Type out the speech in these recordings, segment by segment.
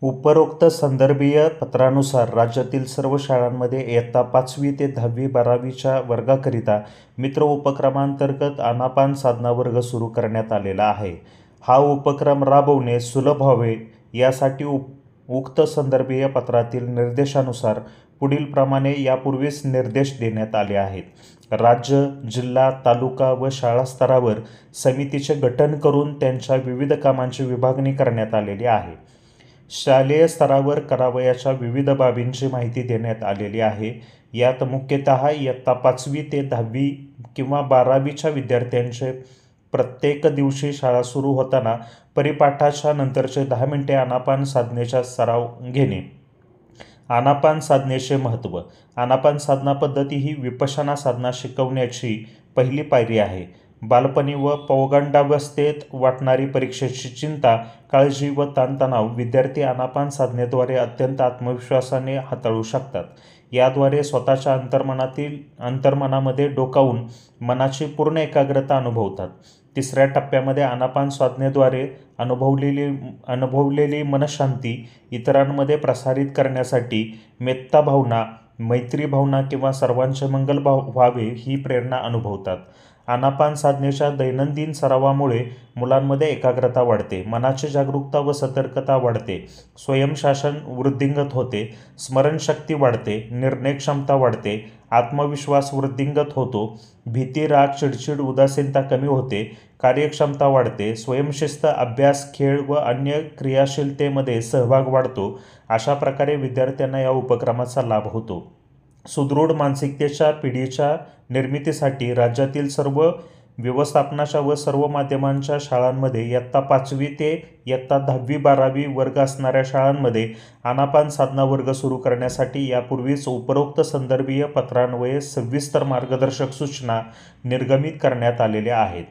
उपरोक्त संदर्भीय पत्रानुसार राज्यातील सर्व शाळांमध्ये इयत्ता 5वी ते 10वी 12वीच्या वर्गाकरिता मित्र उपक्रमांतर्गत आनापान साधना वर्ग सुरू करण्यात आलेला आहे. हा उपक्रम राबवणे सुलभ व्हावे यासाठी उक्त संदर्भीय पत्रातील निर्देशानुसार पुढीलप्रमाणे यापूर्वीच निर्देश देण्यात आले आहेत. राज्य, जिल्हा, तालुका व शाळा स्तरावर समितीचे गठन करून त्यांच्या विविध कामांची विभागणी करण्यात आलेली आहे. शालेय स्तरावर करावयाच्या विविध बाबींची माहिती देण्यात आलेली आहे. यात मुख्यतः इयत्ता 5वी ते 10वी किंवा 12वीच्या विद्यार्थ्यांचे प्रत्येक दिवशी शाळा सुरू होताना परिपाठाच्या नंतरचे 10 मिनिटे आनापान साधनेचा सराव घेणे. आनापान साधनेचे महत्त्व. आनापान साधना पद्धती ही विपश्यना साधना शिकवण्याची पहिली पायरी आहे. बालपणी व पौगंडावस्थेत वाटणारी परीक्षेची चिंता, काळजी व ताणतणाव विद्यार्थी आनापान साधनेद्वारे अत्यंत आत्मविश्वासाने हाताळू शकतात. याद्वारे स्वतःच्या अंतर्मनामध्ये डोकावून मनाची पूर्ण एकाग्रता अनुभवतात. तिसऱ्या टप्प्यामध्ये आनापान साधनेद्वारे अनुभवलेली मनशांती इतरांमध्ये प्रसारित करण्यासाठी मेत्ता भावना, मैत्री भावना किंवा सर्वांचे मंगल व्हावे ही प्रेरणा अनुभवतात. आनापान साधनेच्या दैनंदिन सरावामुळे मुलांमध्ये एकाग्रता वाढते, मनाची जागरूकता व सतर्कता वाढते, स्वयंशासन वृद्धिंगत होते, स्मरणशक्ती वाढते, निर्णयक्षमता वाढते, आत्मविश्वास वृद्धिंगत होतो, भीती, राग, चिडचिड, उदासीनता कमी होते, कार्यक्षमता वाढते, स्वयंशिस्त, अभ्यास, खेळ व अन्य क्रियाशीलतेमध्ये सहभाग वाढतो. अशा प्रकारे विद्यार्थ्यांना या उपक्रमाचा लाभ होतो. सुदृढ मानसिकतेच्या पिढीच्या निर्मितीसाठी राज्यातील सर्व व्यवस्थापनाच्या व सर्व माध्यमांच्या शाळांमध्ये इयत्ता 5वी ते इयत्ता 10वी 12वी वर्ग असणाऱ्या शाळांमध्ये आनापान साधना वर्ग सुरू करण्यासाठी यापूर्वीच उपरोक्त संदर्भीय पत्रान्वये सविस्तर मार्गदर्शक सूचना निर्गमित करण्यात आलेल्या आहेत.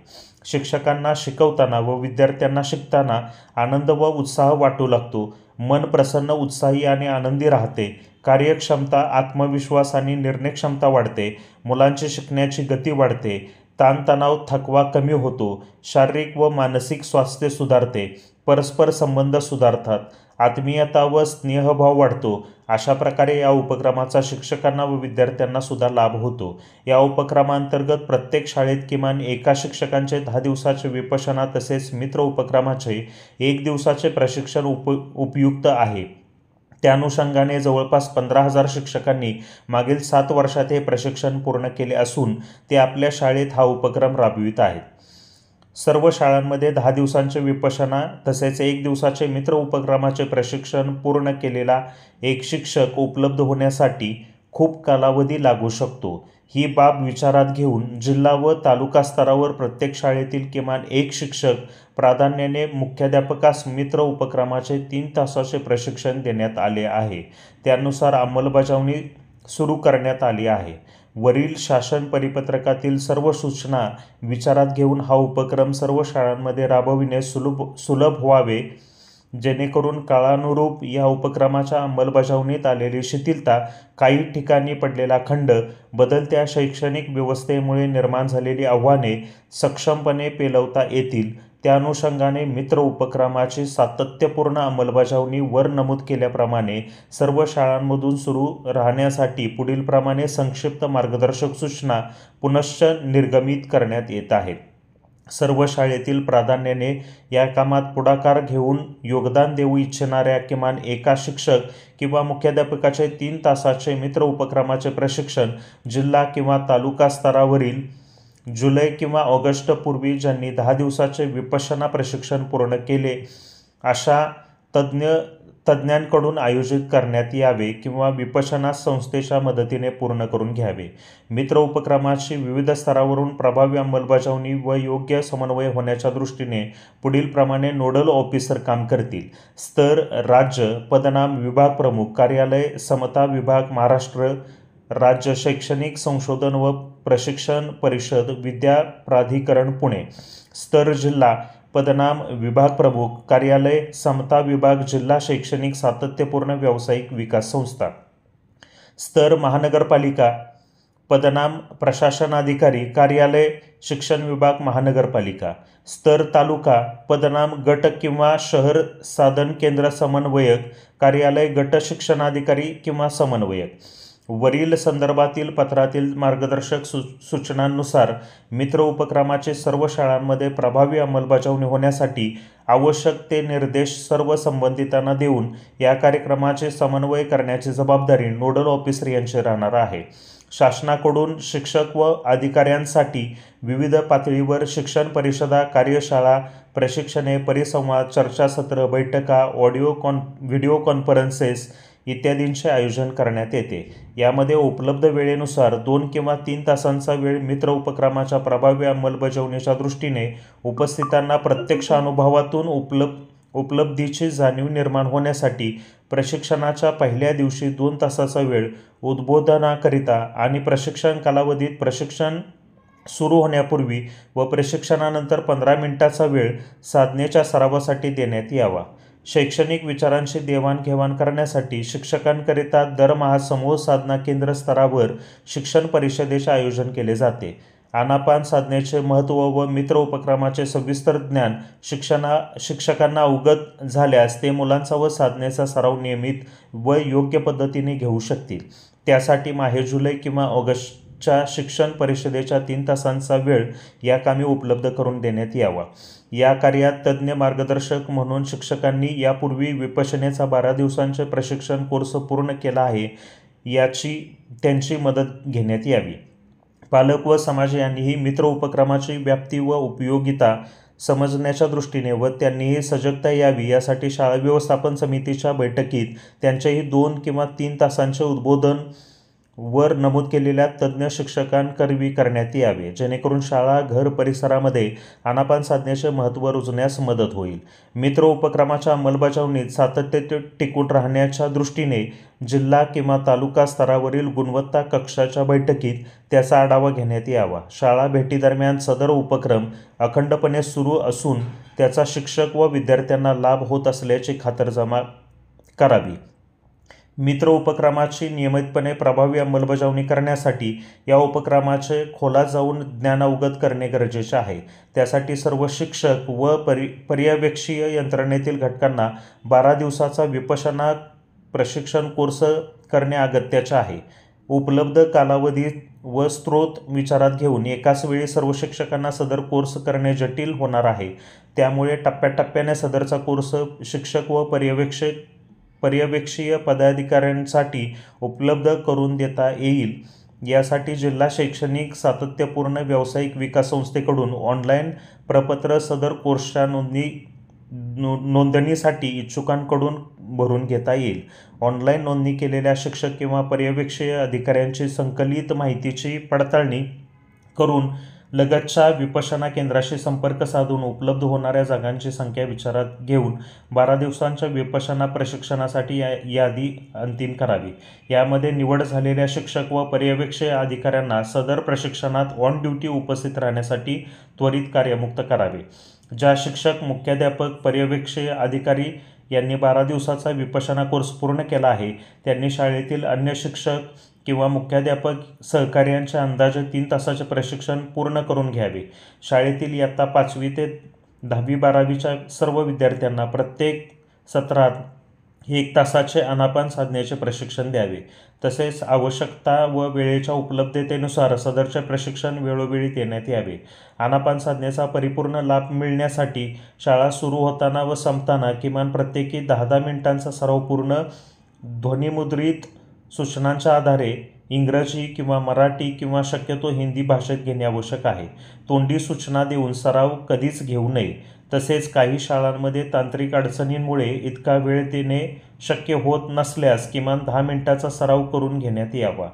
शिक्षकांना शिकवताना व विद्यार्थ्यांना शिकताना आनंद व उत्साह वाटू लागतो. मन प्रसन्न, उत्साही आणि आनंदी राहते. कार्यक्षमता, आत्मविश्वास आणि निर्णयक्षमता वाढते. मुलांची शिकण्याची गती वाढते. ताणतणाव, थकवा कमी होतो. शारीरिक व मानसिक स्वास्थ्य सुधारते. परस्पर संबंध सुधारतात. आत्मीयता व स्नेहभाव वाढतो. अशा प्रकारे या उपक्रमाचा शिक्षकांना व विद्यार्थ्यांना सुद्धा लाभ होतो. या उपक्रमांतर्गत प्रत्येक शाळेत किमान एका शिक्षकांचे 10 दिवसाचे विपश्यना तसेच मित्र उपक्रमाचे 1 दिवसाचे प्रशिक्षण उपयुक्त आहे. त्या अनुषंगाने जवळपास 15,000 शिक्षकांनी मागील 7 वर्षात हे प्रशिक्षण पूर्ण केले असून ते आपल्या शाळेत हा उपक्रम राबवित आहेत. सर्व शाळांमध्ये 10 दिवसांचे विपश्यना तसेच 1 दिवसाचे मित्र उपक्रमाचे प्रशिक्षण पूर्ण केलेला एक शिक्षक उपलब्ध होण्यासाठी खूप कालावधी लागू शकतो. ही बाब विचारात घेऊन जिल्हा व तालुका स्तरावर प्रत्येक शाळेतील किमान एक शिक्षक प्राधान्याने मुख्याध्यापकास मित्र उपक्रमाचे 3 तासाचे प्रशिक्षण देण्यात आले आहे. त्यानुसार अंमलबजावणी सुरू करण्यात आली आहे. वरील शासन परिपत्रकातील सर्व सूचना विचारात घेऊन हा उपक्रम सर्व शाळांमध्ये राबविणे सुलभ व्हावे, जेणेकरून काळानुरूप या उपक्रमाच्या अंमलबजावणीत आलेली शिथिलता, काही ठिकाणी पडलेला खंड, बदलत्या शैक्षणिक व्यवस्थेमुळे निर्माण झालेली आव्हाने सक्षमपणे पेलवता येतील. त्या अनुषंगाने मित्र उपक्रमाची सातत्यपूर्ण अंमलबजावणी वर नमूद केल्याप्रमाणे सर्व शाळांमधून सुरू राहण्यासाठी पुढीलप्रमाणे संक्षिप्त मार्गदर्शक सूचना पुनश्च निर्गमित करण्यात येत आहेत. सर्व शाळेतील प्राधान्याने या कामात पुढाकार घेऊन योगदान देऊ इच्छिणाऱ्या किमान एका शिक्षक किंवा मुख्याध्यापकाचे 3 तासाचे मित्र उपक्रमाचे प्रशिक्षण जिल्हा किंवा तालुका स्तरावरील जुलै किंवा ऑगस्ट पूर्वी ज्यांनी 10 दिवसाचे विपश्यना प्रशिक्षण पूर्ण केले अशा तज्ज्ञांकडून आयोजित करण्यात यावे किंवा विपश्यना संस्थेच्या मदतीने पूर्ण करून घ्यावे. मित्र उपक्रमाची विविध स्तरावरून प्रभावी अंमलबजावणी व योग्य समन्वय होण्याच्या दृष्टीने पुढीलप्रमाणे नोडल ऑफिसर काम करतील. स्तर राज्य, पदनाम विभाग प्रमुख, कार्यालय समता विभाग, महाराष्ट्र राज्य शैक्षणिक संशोधन व प्रशिक्षण परिषद, विद्या प्राधिकरण, पुणे. स्तर जिल्हा, पदनाम विभाग प्रमुख, कार्यालय समता विभाग, जिल्हा शैक्षणिक सातत्यपूर्ण व्यावसायिक विकास संस्था. स्तर महानगरपालिका, पदनाम प्रशासनाधिकारी कार्यालय शिक्षण विभाग महानगरपालिका. स्तर तालुका पदनाम गट किंवा शहर साधन केंद्र समन्वयक कार्यालय गट शिक्षणाधिकारी किंवा समन्वयक. वरील संदर्भातील पत्रातील मार्गदर्शक सूचनांनुसार मित्र उपक्रमाचे सर्व शाळांमध्ये प्रभावी अंमलबजावणी होण्यासाठी आवश्यक ते निर्देश सर्व संबंधितांना देऊन या कार्यक्रमाचे समन्वय करण्याची जबाबदारी नोडल ऑफिसर यांची राहणार आहे. शासनाकडून शिक्षक व अधिकाऱ्यांसाठी विविध पातळीवर शिक्षण परिषदा, कार्यशाळा, प्रशिक्षणे, परिसंवाद, चर्चासत्र, बैठका, व्हिडिओ कॉन्फरन्सेस इत्यादींचे आयोजन करण्यात येते. यामध्ये उपलब्ध वेळेनुसार 2 किंवा 3 तासांचा वेळ मित्र उपक्रमाच्या प्रभावी अंमलबजावणीच्या दृष्टीने उपस्थितांना प्रत्यक्ष अनुभवातून उपलब्धीची जाणीव निर्माण होण्यासाठी प्रशिक्षणाच्या पहिल्या दिवशी 2 तासाचा वेळ उद्बोधनाकरिता आणि प्रशिक्षण कालावधीत प्रशिक्षण सुरू होण्यापूर्वी व प्रशिक्षणानंतर 15 मिनिटाचा वेळ साधनेच्या सरावासाठी देण्यात यावा. शैक्षणिक विचारांची देवाणघेवाण करण्यासाठी शिक्षकांकरिता दरमहा समूह साधना केंद्र स्तरावर शिक्षण परिषदेचे आयोजन केले जाते. आनापान साधनेचे महत्त्व व मित्र उपक्रमाचे सविस्तर ज्ञान शिक्षकांना अवगत झाल्यास ते मुलांचा व साधनेचा सराव नियमित व योग्य पद्धतीने घेऊ शकतील. त्यासाठी माहे, जुलै किंवा ऑगस्टच्या शिक्षण परिषदेच्या 3 तासांचा वेळ या कामी उपलब्ध करून देण्यात यावा. या कार्यात तज्ज्ञ मार्गदर्शक म्हणून शिक्षकांनी यापूर्वी विपश्यनेचा 12 दिवसांचे प्रशिक्षण कोर्स पूर्ण केला आहे याची त्यांची मदत घेण्यात यावी. पालक व समाज यांनीही मित्र उपक्रमाची व्याप्ती व उपयोगिता समजण्याच्या दृष्टीने व त्यांनीही सजगता यावी यासाठी शाळा व्यवस्थापन समितीच्या बैठकीत त्यांचेही 2 किंवा 3 तासांचे उद्बोधन वर नमूद केलेल्या तज्ज्ञ शिक्षकांकरवी करण्यात यावे, जेणेकरून शाळा घर परिसरामध्ये आनापान साधनेचे महत्त्व रुजण्यास मदत होईल. मित्र उपक्रमाच्या अंमलबजावणीत सातत्य टिकून राहण्याच्या दृष्टीने जिल्हा किंवा तालुका स्तरावरील गुणवत्ता कक्षाच्या बैठकीत त्याचा आढावा घेण्यात यावा. शाळा भेटीदरम्यान सदर उपक्रम अखंडपणे सुरू असून त्याचा शिक्षक व विद्यार्थ्यांना लाभ होत असल्याची खातरजमा करावी. मित्र उपक्रमाची नियमितपणे प्रभावी अंमलबजावणी करण्यासाठी या उपक्रमाचे खोलात जाऊन ज्ञान अवगत करणे गरजेचे आहे. त्यासाठी सर्व शिक्षक व पर्यवेक्षीय यंत्रणेतील घटकांना 12 दिवसाचा विपश्यना प्रशिक्षण कोर्स करणे अगत्याचे आहे. उपलब्ध कालावधी व स्रोत विचारात घेऊन एकाच वेळी सर्व शिक्षकांना सदर कोर्स करणे जटिल होणार आहे. त्यामुळे टप्प्याटप्प्याने सदरचा कोर्स शिक्षक व पर्यवेक्षीय पदाधिकाऱ्यांसाठी उपलब्ध करून देता येईल. यासाठी जिल्हा शैक्षणिक सातत्यपूर्ण व्यावसायिक विकास संस्थेकडून ऑनलाईन प्रपत्र सदर कोर्सच्या नोंदणीसाठी इच्छुकांकडून भरून घेता येईल. ऑनलाईन नोंदणी केलेल्या शिक्षक किंवा पर्यवेक्षीय अधिकाऱ्यांची संकलित माहितीची पडताळणी करून लगतच्या विपश्यना केंद्राशी संपर्क साधून उपलब्ध होणाऱ्या जागांची संख्या विचारात घेऊन 12 दिवसांच्या विपश्यना प्रशिक्षणासाठी यादी अंतिम करावी. यामध्ये निवड झालेल्या शिक्षक व पर्यवेक्षीय अधिकाऱ्यांना सदर प्रशिक्षणात ऑन ड्युटी उपस्थित राहण्यासाठी त्वरित कार्यमुक्त करावे. ज्या शिक्षक, मुख्याध्यापक, पर्यवेक्षीय अधिकारी यांनी 12 दिवसाचा विपश्यना कोर्स पूर्ण केला आहे त्यांनी शाळेतील अन्य शिक्षक किंवा मुख्याध्यापक सहकार्यांचे अंदाजे 3 तासाचे प्रशिक्षण पूर्ण करून घ्यावे. शाळेतील इयत्ता 5वी ते 10वी-12वीच्या सर्व विद्यार्थ्यांना प्रत्येक सत्रात 1 तासाचे आनापान साधनेचे प्रशिक्षण द्यावे. तसेच आवश्यकता व वेळेच्या उपलब्धतेनुसार सदरचे प्रशिक्षण वेळोवेळी देण्यात यावे. आनापान साधनेचा परिपूर्ण लाभ मिळण्यासाठी शाळा सुरू होताना व संपताना किमान प्रत्येकी 10-10 मिनिटांचा सराव पूर्ण ध्वनिमुद्रित सूचनांच्या आधारे इंग्रजी किंवा मराठी किंवा शक्यतो हिंदी भाषेत घेणे आवश्यक आहे. तोंडी सूचना देऊन सराव कधीच घेऊ नये. तसेच काही शाळांमध्ये तांत्रिक अडचणींमुळे इतका वेळ देणे शक्य होत नसल्यास किमान 10 मिनिटाचा सराव करून घेण्यात यावा.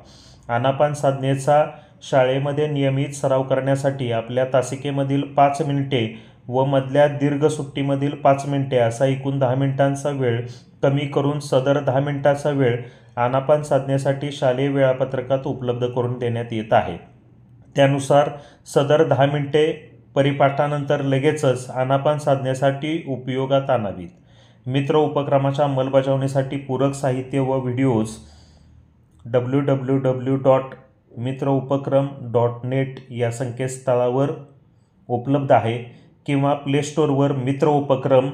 आनापान साधनेचा शाळेमध्ये नियमित सराव करण्यासाठी आपल्या तासिकेमधील 5 मिनिटे व मधल्या दीर्घ सुट्टीमधील 5 मिनिटे असा एकूण 10 मिनिटांचा वेळ कमी करून सदर 10 मिनिटाचा वेळ आनापान साधनेसाठी शालेय वेळापत्रकात उपलब्ध करून देण्यात येत आहे. त्यानुसार सदर 10 मिनिटे परिपाठानंतर लगेचच आनापान साधनेसाठी उपयोगात आणावीत. मित्र उपक्रमाच्या अंमलबजावणीसाठी पूरक साहित्य व व्हिडिओज www.mitraproject मित्रउपक्रम.net या संकेतस्थळावर उपलब्ध आहे किंवा प्ले स्टोअरवर मित्र उपक्रम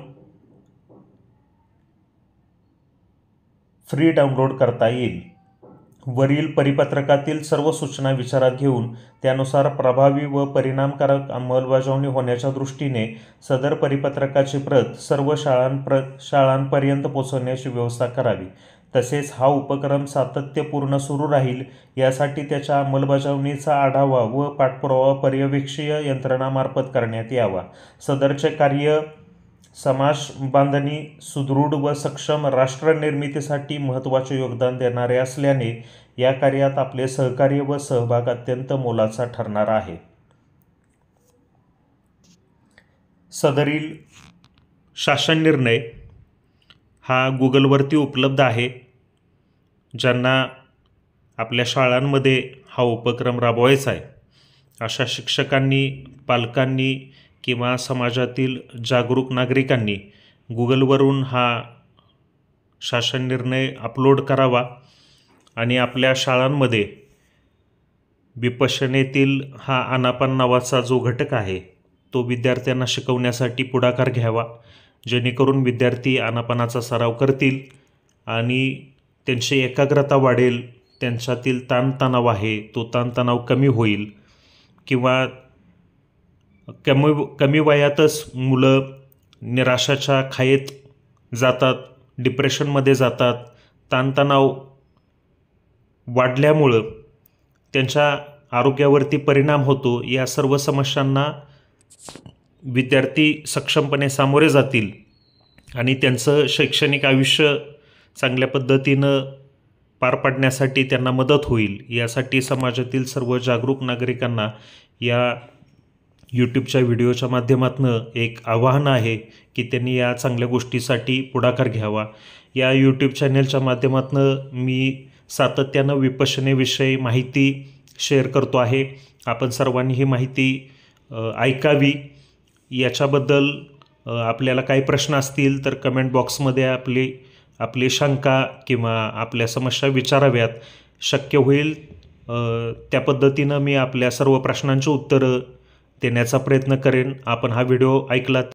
फ्री डाउनलोड करता येईल. वरील परिपत्रकातील सर्व सूचना विचारात घेऊन त्यानुसार प्रभावी व परिणामकारक अंमलबजावणी होण्याच्या दृष्टीने सदर परिपत्रकाची प्रत सर्व शाळांपर्यंत पोहोचवण्याची व्यवस्था करावी. तसेच हा उपक्रम सातत्यपूर्ण सुरू राहील यासाठी त्याच्या अंमलबजावणीचा आढावा व पाठपुरावा पर्यवेक्षीय यंत्रणामार्फत करण्यात यावा. सदरचे कार्य समाज बांधणी सुदृढ व सक्षम राष्ट्र निर्मितीसाठी महत्त्वाचे योगदान देणारे असल्याने या कार्यात आपले सहकार्य व सहभाग अत्यंत मोलाचा ठरणार आहे. सदरील शासन निर्णय हा गुगलवरती उपलब्ध आहे. ज्यांना आपल्या शाळांमध्ये हा उपक्रम राबवायचा आहे अशा शिक्षकांनी, पालकांनी किंवा समाजातील जागरूक नागरिकांनी गुगलवरून हा शासन निर्णय अपलोड करावा आणि आपल्या शाळांमध्ये विपश्यनेतील हा आनापान नावाचा जो घटक आहे तो विद्यार्थ्यांना शिकवण्यासाठी पुढाकार घ्यावा, जेणेकरून विद्यार्थी आनापानाचा सराव करतील आणि त्यांची एकाग्रता वाढेल, त्यांच्यातील ताणतणाव आहे तो ताणतणाव कमी होईल किंवा कमी वयातच मुलं निराशाच्या खायेत जातात, डिप्रेशनमध्ये जातात. ताणतणाव वाढल्यामुळं त्यांच्या आरोग्यावरती परिणाम होतो. या सर्व समस्यांना विद्यार्थी सक्षमपणे सामोरे जातील आणि त्यांचं शैक्षणिक आयुष्य चांगल्या पद्धतीनं पार पाडण्यासाठी त्यांना मदत होईल. यासाठी समाजातील सर्व जागरूक नागरिकांना या यूट्यूबच्या व्हिडिओच्या माध्यमातून एक आवाहन आहे की त्यांनी या चांगल्या गोष्टीसाठी पुढाकार घ्यावा. या यूट्यूब चॅनेलच्या माध्यमातून मी सातत्यानं विपश्यनेविषयी माहिती शेअर करतो आहे. आपण सर्वांनी ही माहिती ऐकावी. याच्याबद्दल आपल्याला काही प्रश्न असतील तर कमेंट बॉक्समध्ये आपली शंका किंवा आपल्या समस्या विचाराव्यात. शक्य होईल त्या पद्धतीनं मी आपल्या सर्व प्रश्नांची उत्तरं देण्याचा प्रयत्न करेन. आपण हा व्हिडिओ ऐकलात